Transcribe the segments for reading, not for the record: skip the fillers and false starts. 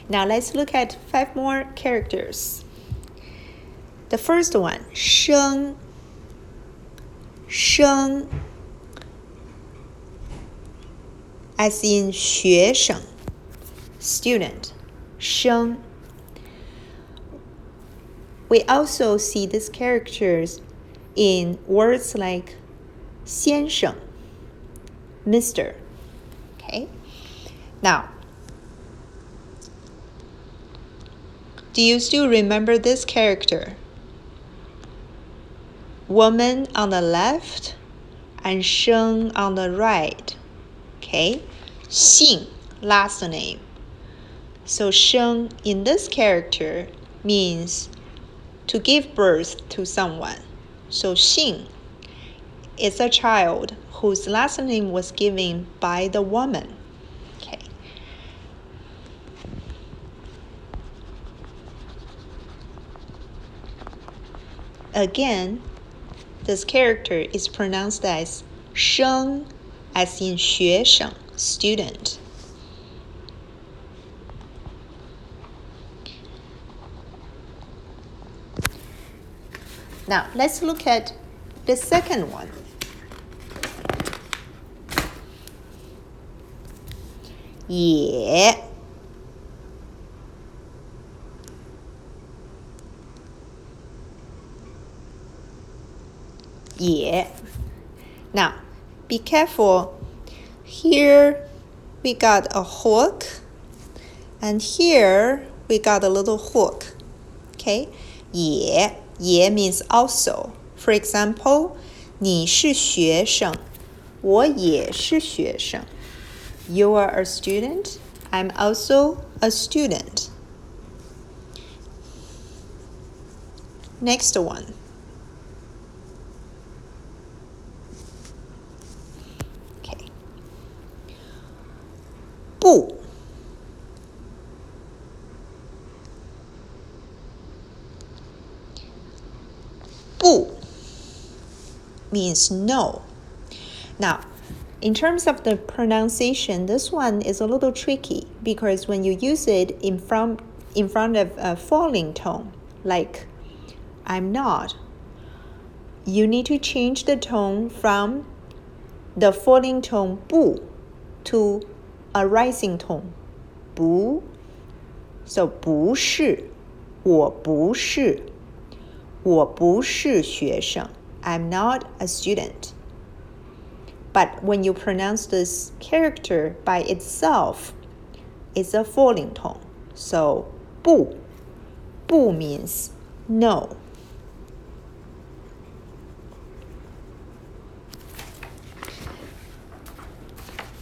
Now let's look at 5 more characters. The first one, 生 as in 学生 student 生 We also see these characters in words like 先生 Mr. Okay? Now, do you still remember this character? Woman on the left and 生 on the right. Okay? 姓 last name. So 生 in this character means to give birth to someone. So 姓 is a child whose last name was given by the woman. Okay. Again, this character is pronounced as 生 as in 学生 student. Now, let's look at the second one. 也 Now, be careful. Here we got a hook, and here we got a little hook. Okay? 也 means also. For example, 你是学生，我也是学生。You are a student, I'm also a student. Next one. Okay. 不 means no. Now, in terms of the pronunciation, this one is a little tricky because when you use it in front of a falling tone, like I'm not, you need to change the tone from the falling tone 不 to a rising tone 不. So 不是，我不是，我不是学生。I'm not a student. But when you pronounce this character by itself, it's a falling tone. So 不 means no.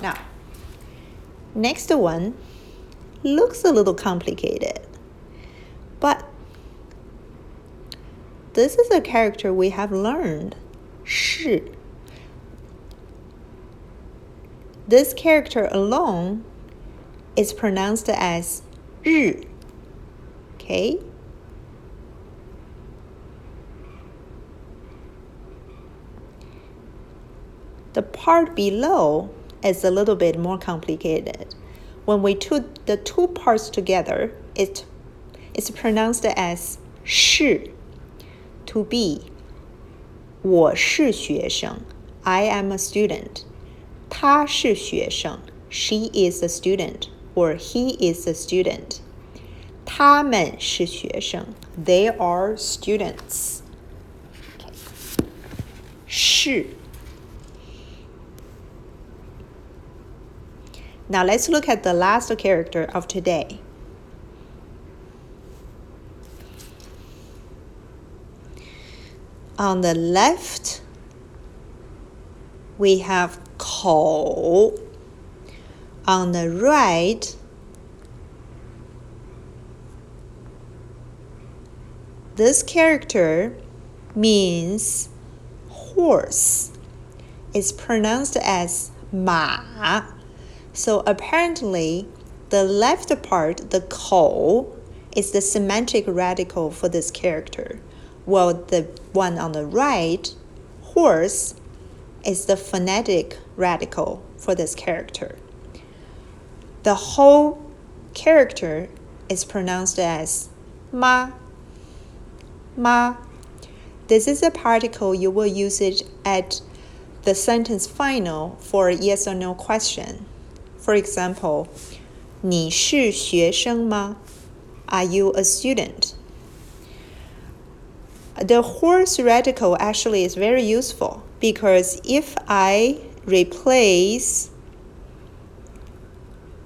Now, next one looks a little complicated, but this is a character we have learned, 是. This character alone is pronounced as 日. Okay? The part below is a little bit more complicated. When we put the two parts together, it's pronounced as 是. To be. 我是学生. I am a student. 他是学生. She is a student. Or he is a student. 他们是学生. They are students. Okay. 是. Now let's look at the last character of today. On the left, we have 口. On the right, this character means horse. It's pronounced as 马. So apparently, the left part, the 口, is the semantic radical for this character, while the one on the right, horse, is the phonetic radical for this character. The whole character is pronounced as ma. Ma. This is a particle you will use it at the sentence final for a yes or no question. For example, 你是学生吗? Are you a student? The horse radical actually is very useful because if I replace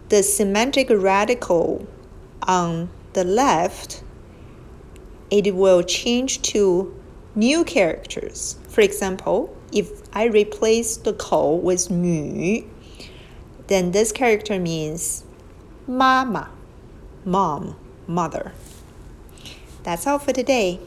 the semantic radical on the left, it will change to new characters. For example, if I replace the 口 with 女, then this character means 妈妈, mom, mother. That's all for today.